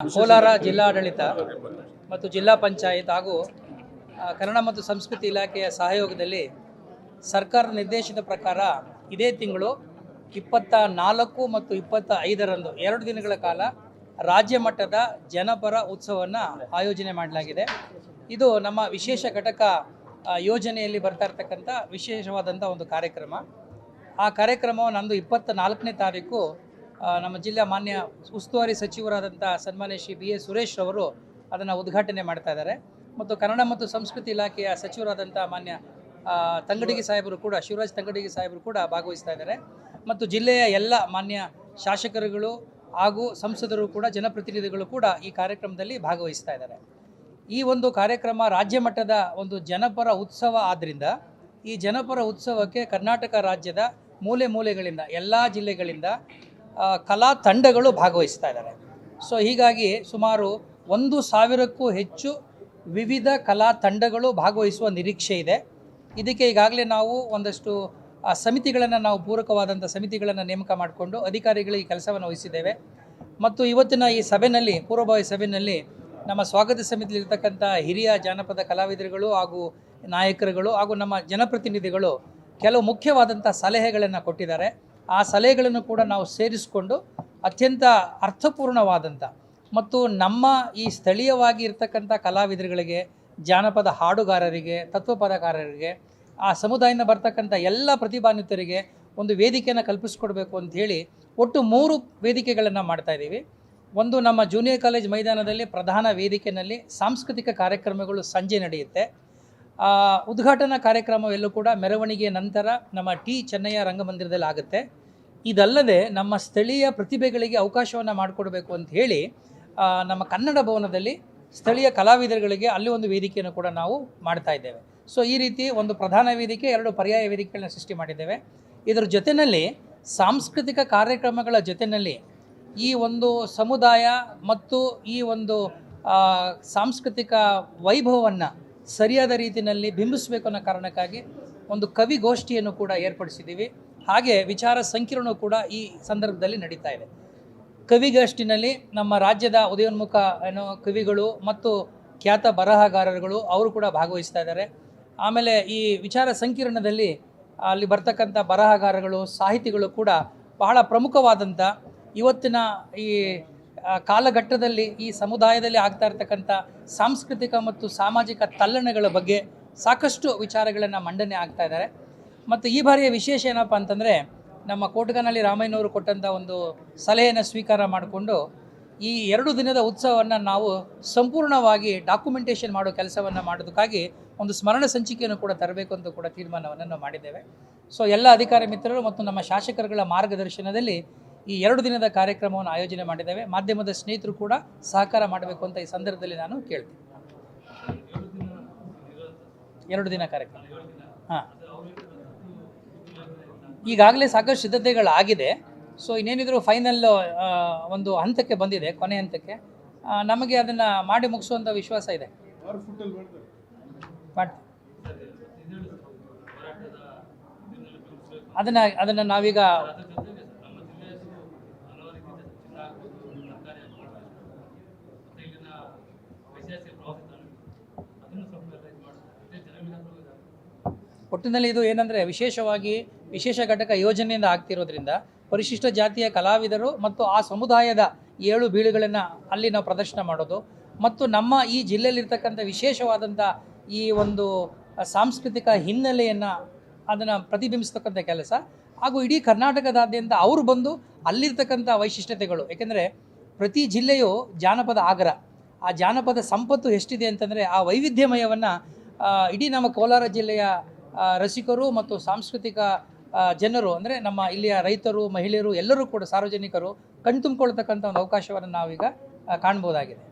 ಕೋಲಾರ ಜಿಲ್ಲಾಡಳಿತ ಮತ್ತು ಜಿಲ್ಲಾ ಪಂಚಾಯತ್ ಹಾಗೂ ಕನ್ನಡ ಮತ್ತು ಸಂಸ್ಕೃತಿ ಇಲಾಖೆಯ ಸಹಯೋಗದಲ್ಲಿ ಸರ್ಕಾರದ ನಿರ್ದೇಶನದ ಪ್ರಕಾರ ಇದೇ ತಿಂಗಳು 24 ಮತ್ತು 25ರಂದು 2 ದಿನಗಳ ಕಾಲ ರಾಜ್ಯ ಮಟ್ಟದ ಜನಪರ ಉತ್ಸವವನ್ನು ಆಯೋಜನೆ ಮಾಡಲಾಗಿದೆ. ಇದು ನಮ್ಮ ವಿಶೇಷ ಘಟಕ ಯೋಜನೆಯಲ್ಲಿ ಬರ್ತಾ ಇರತಕ್ಕಂಥ ವಿಶೇಷವಾದಂಥ ಒಂದು ಕಾರ್ಯಕ್ರಮ. ಆ ಕಾರ್ಯಕ್ರಮವು ನಂದು 24ನೇ ತಾರೀಕು ನಮ್ಮ ಜಿಲ್ಲೆಯ ಮಾನ್ಯ ಉಸ್ತುವಾರಿ ಸಚಿವರಾದಂಥ ಸನ್ಮಾನ್ಯ ಶ್ರೀ BS ಸುರೇಶ್ ಅವರು ಅದನ್ನು ಉದ್ಘಾಟನೆ ಮಾಡ್ತಾ ಇದ್ದಾರೆ. ಮತ್ತು ಕನ್ನಡ ಮತ್ತು ಸಂಸ್ಕೃತಿ ಇಲಾಖೆಯ ಸಚಿವರಾದಂಥ ಮಾನ್ಯ ತಂಗಡಿಗಿ ಸಾಹೇಬರು ಕೂಡ, ಶಿವರಾಜ್ ತಂಗಡಿಗಿ ಸಾಹೇಬರು ಕೂಡ ಭಾಗವಹಿಸ್ತಾ ಇದ್ದಾರೆ. ಮತ್ತು ಜಿಲ್ಲೆಯ ಎಲ್ಲ ಮಾನ್ಯ ಶಾಸಕರುಗಳು ಹಾಗೂ ಸಂಸದರು ಕೂಡ, ಜನಪ್ರತಿನಿಧಿಗಳು ಕೂಡ ಈ ಕಾರ್ಯಕ್ರಮದಲ್ಲಿ ಭಾಗವಹಿಸ್ತಾ ಇದ್ದಾರೆ. ಈ ಒಂದು ಕಾರ್ಯಕ್ರಮ ರಾಜ್ಯ ಮಟ್ಟದ ಒಂದು ಜನಪರ ಉತ್ಸವ ಆದ್ದರಿಂದ ಈ ಜನಪರ ಉತ್ಸವಕ್ಕೆ ಕರ್ನಾಟಕ ರಾಜ್ಯದ ಮೂಲೆ ಮೂಲೆಗಳಿಂದ, ಎಲ್ಲ ಜಿಲ್ಲೆಗಳಿಂದ ಕಲಾ ತಂಡಗಳು ಭಾಗವಹಿಸ್ತಾ ಇದ್ದಾರೆ. ಸೊ ಹೀಗಾಗಿ ಸುಮಾರು 1,000ಕ್ಕೂ ಹೆಚ್ಚು ವಿವಿಧ ಕಲಾ ತಂಡಗಳು ಭಾಗವಹಿಸುವ ನಿರೀಕ್ಷೆ ಇದೆ. ಇದಕ್ಕೆ ಈಗಾಗಲೇ ನಾವು ಒಂದಷ್ಟು ಸಮಿತಿಗಳನ್ನು, ನಾವು ಪೂರಕವಾದಂಥ ಸಮಿತಿಗಳನ್ನು ನೇಮಕ ಮಾಡಿಕೊಂಡು ಅಧಿಕಾರಿಗಳಿಗೆ ಕೆಲಸವನ್ನು ವಹಿಸಿದ್ದೇವೆ. ಮತ್ತು ಇವತ್ತಿನ ಈ ಸಭೆಯಲ್ಲಿ, ಪೂರ್ವಭಾವಿ ಸಭೆಯಲ್ಲಿ ನಮ್ಮ ಸ್ವಾಗತ ಸಮಿತಿಯಲ್ಲಿರ್ತಕ್ಕಂಥ ಹಿರಿಯ ಜಾನಪದ ಕಲಾವಿದರುಗಳು ಹಾಗೂ ನಾಯಕರುಗಳು ಹಾಗೂ ನಮ್ಮ ಜನಪ್ರತಿನಿಧಿಗಳು ಕೆಲವು ಮುಖ್ಯವಾದಂಥ ಸಲಹೆಗಳನ್ನು ಕೊಟ್ಟಿದ್ದಾರೆ. ಆ ಸಲಹೆಗಳನ್ನು ಕೂಡ ನಾವು ಸೇರಿಸಿಕೊಂಡು ಅತ್ಯಂತ ಅರ್ಥಪೂರ್ಣವಾದಂಥ ಮತ್ತು ನಮ್ಮ ಈ ಸ್ಥಳೀಯವಾಗಿ ಇರ್ತಕ್ಕಂಥ ಕಲಾವಿದರುಗಳಿಗೆ, ಜಾನಪದ ಹಾಡುಗಾರರಿಗೆ, ತತ್ವಪದಕಾರರಿಗೆ, ಆ ಸಮುದಾಯದಿಂದ ಬರ್ತಕ್ಕಂಥ ಎಲ್ಲ ಪ್ರತಿಭಾನ್ವಿತರಿಗೆ ಒಂದು ವೇದಿಕೆಯನ್ನು ಕಲ್ಪಿಸ್ಕೊಡ್ಬೇಕು ಅಂಥೇಳಿ ಒಟ್ಟು 3 ವೇದಿಕೆಗಳನ್ನು ಮಾಡ್ತಾಯಿದ್ದೀವಿ. ಒಂದು ನಮ್ಮ ಜೂನಿಯರ್ ಕಾಲೇಜ್ ಮೈದಾನದಲ್ಲಿ ಪ್ರಧಾನ ವೇದಿಕೆಯಲ್ಲಿ ಸಾಂಸ್ಕೃತಿಕ ಕಾರ್ಯಕ್ರಮಗಳು ಸಂಜೆ ನಡೆಯುತ್ತೆ. ಉದ್ಘಾಟನಾ ಕಾರ್ಯಕ್ರಮವೆಲ್ಲೂ ಕೂಡ ಮೆರವಣಿಗೆ ನಂತರ ನಮ್ಮ ಚೆನ್ನಯ್ಯ ರಂಗಮಂದಿರದಲ್ಲಿ ಆಗುತ್ತೆ. ಇದಲ್ಲದೆ ನಮ್ಮ ಸ್ಥಳೀಯ ಪ್ರತಿಭೆಗಳಿಗೆ ಅವಕಾಶವನ್ನು ಮಾಡಿಕೊಡ್ಬೇಕು ಅಂತ ಹೇಳಿ ನಮ್ಮ ಕನ್ನಡ ಭವನದಲ್ಲಿ ಸ್ಥಳೀಯ ಕಲಾವಿದರುಗಳಿಗೆ ಅಲ್ಲಿ ಒಂದು ವೇದಿಕೆಯನ್ನು ಕೂಡ ನಾವು ಮಾಡ್ತಾ ಇದ್ದೇವೆ. ಸೊ ಈ ರೀತಿ ಒಂದು ಪ್ರಧಾನ ವೇದಿಕೆ, 2 ಪರ್ಯಾಯ ವೇದಿಕೆಗಳನ್ನ ಸೃಷ್ಟಿ ಮಾಡಿದ್ದೇವೆ. ಇದರ ಜೊತೆಯಲ್ಲಿ ಸಾಂಸ್ಕೃತಿಕ ಕಾರ್ಯಕ್ರಮಗಳ ಜೊತೆಯಲ್ಲಿ ಈ ಒಂದು ಸಮುದಾಯ ಮತ್ತು ಈ ಒಂದು ಸಾಂಸ್ಕೃತಿಕ ವೈಭವವನ್ನು ಸರಿಯಾದ ರೀತಿಯಲ್ಲಿ ಬಿಂಬಿಸಬೇಕು ಅನ್ನೋ ಕಾರಣಕ್ಕಾಗಿ ಒಂದು ಕವಿಗೋಷ್ಠಿಯನ್ನು ಕೂಡ ಏರ್ಪಡಿಸಿದ್ದೀವಿ. ಹಾಗೆ ವಿಚಾರ ಸಂಕಿರಣ ಕೂಡ ಈ ಸಂದರ್ಭದಲ್ಲಿ ನಡೀತಾ ಇದೆ. ಕವಿಗೋಷ್ಠಿನಲ್ಲಿ ನಮ್ಮ ರಾಜ್ಯದ ಉದಯೋನ್ಮುಖ ಕವಿಗಳು ಮತ್ತು ಖ್ಯಾತ ಬರಹಗಾರರುಗಳು ಅವರು ಕೂಡ ಭಾಗವಹಿಸ್ತಾ ಇದ್ದಾರೆ. ಆಮೇಲೆ ಈ ವಿಚಾರ ಸಂಕಿರಣದಲ್ಲಿ ಅಲ್ಲಿ ಬರ್ತಕ್ಕಂಥ ಬರಹಗಾರಗಳು, ಸಾಹಿತಿಗಳು ಕೂಡ ಬಹಳ ಪ್ರಮುಖವಾದಂಥ ಇವತ್ತಿನ ಈ ಕಾಲಘಟ್ಟದಲ್ಲಿ ಈ ಸಮುದಾಯದಲ್ಲಿ ಆಗ್ತಾ ಇರ್ತಕ್ಕಂಥ ಸಾಂಸ್ಕೃತಿಕ ಮತ್ತು ಸಾಮಾಜಿಕ ತಲ್ಲಣಗಳ ಬಗ್ಗೆ ಸಾಕಷ್ಟು ವಿಚಾರಗಳನ್ನು ಮಂಡನೆ ಆಗ್ತಾ ಇದ್ದಾರೆ. ಮತ್ತು ಈ ಬಾರಿಯ ವಿಶೇಷ ಏನಪ್ಪ ಅಂತಂದರೆ, ನಮ್ಮ ಕೋಟಗನಹಳ್ಳಿ ರಾಮಯ್ಯನವರು ಕೊಟ್ಟಂಥ ಒಂದು ಸಲಹೆಯನ್ನು ಸ್ವೀಕಾರ ಮಾಡಿಕೊಂಡು ಈ 2 ದಿನದ ಉತ್ಸವವನ್ನು ನಾವು ಸಂಪೂರ್ಣವಾಗಿ ಡಾಕ್ಯುಮೆಂಟೇಷನ್ ಮಾಡೋ ಕೆಲಸವನ್ನು ಮಾಡೋದಕ್ಕಾಗಿ ಒಂದು ಸ್ಮರಣ ಸಂಚಿಕೆಯನ್ನು ಕೂಡ ತರಬೇಕು ಅಂತ ಕೂಡ ತೀರ್ಮಾನವನ್ನು ನಾವು ಮಾಡಿದ್ದೇವೆ. ಸೊ ಎಲ್ಲ ಅಧಿಕಾರಿ ಮಿತ್ರರು ಮತ್ತು ನಮ್ಮ ಶಾಸಕರುಗಳ ಮಾರ್ಗದರ್ಶನದಲ್ಲಿ ಈ 2 ದಿನದ ಕಾರ್ಯಕ್ರಮವನ್ನು ಆಯೋಜನೆ ಮಾಡಿದ್ದೇವೆ. ಮಾಧ್ಯಮದ ಸ್ನೇಹಿತರು ಕೂಡ ಸಹಕಾರ ಮಾಡಬೇಕು ಅಂತ ಈ ಸಂದರ್ಭದಲ್ಲಿ ನಾನು ಕೇಳ್ತೀನಿ. 2 ದಿನ ಕಾರ್ಯಕ್ರಮ. ಹಾಂ, ಈಗಾಗಲೇ ಸಾಕಷ್ಟು ಸಿದ್ಧತೆಗಳಾಗಿದೆ. ಸೊ ಇನ್ನೇನಿದ್ರು ಫೈನಲ್ ಒಂದು ಹಂತಕ್ಕೆ ಬಂದಿದೆ, ಕೊನೆ ಹಂತಕ್ಕೆ. ನಮಗೆ ಅದನ್ನು ಮಾಡಿ ಮುಗಿಸುವಂಥ ವಿಶ್ವಾಸ ಇದೆ. ಬಟ್ ಅದನ್ನು ನಾವೀಗ ಒಟ್ಟಿನಲ್ಲಿ ಇದು ಏನಂದರೆ ವಿಶೇಷ ಘಟಕ ಯೋಜನೆಯಿಂದ ಆಗ್ತಿರೋದ್ರಿಂದ ಪರಿಶಿಷ್ಟ ಜಾತಿಯ ಕಲಾವಿದರು ಮತ್ತು ಆ ಸಮುದಾಯದ 7 ಬೀಳುಗಳನ್ನು ಅಲ್ಲಿ ನಾವು ಪ್ರದರ್ಶನ ಮಾಡೋದು ಮತ್ತು ನಮ್ಮ ಈ ಜಿಲ್ಲೆಯಲ್ಲಿರ್ತಕ್ಕಂಥ ವಿಶೇಷವಾದಂಥ ಈ ಒಂದು ಸಾಂಸ್ಕೃತಿಕ ಹಿನ್ನೆಲೆಯನ್ನು ಅದನ್ನು ಪ್ರತಿಬಿಂಬಿಸ್ತಕ್ಕಂಥ ಕೆಲಸ ಹಾಗೂ ಇಡೀ ಕರ್ನಾಟಕದಾದ್ಯಂತ ಅವರು ಬಂದು ಅಲ್ಲಿರ್ತಕ್ಕಂಥ ವೈಶಿಷ್ಟ್ಯತೆಗಳು, ಏಕೆಂದರೆ ಪ್ರತಿ ಜಿಲ್ಲೆಯು ಜಾನಪದ ಆಗರ, ಆ ಜಾನಪದ ಸಂಪತ್ತು ಎಷ್ಟಿದೆ ಅಂತಂದರೆ ಆ ವೈವಿಧ್ಯಮಯವನ್ನು ಇಡೀ ನಮ್ಮ ಕೋಲಾರ ಜಿಲ್ಲೆಯ ರಸಿಕರು ಮತ್ತು ಸಾಂಸ್ಕೃತಿಕ ಜನರು, ಅಂದರೆ ನಮ್ಮ ಇಲ್ಲಿಯ ರೈತರು, ಮಹಿಳೆಯರು ಎಲ್ಲರೂ ಕೂಡ, ಸಾರ್ವಜನಿಕರು ಕಣ್ತುಂಬಿಕೊಳ್ತಕ್ಕಂಥ ಒಂದು ಅವಕಾಶವನ್ನು ನಾವೀಗ ಕಾಣ್ಬೋದಾಗಿದೆ.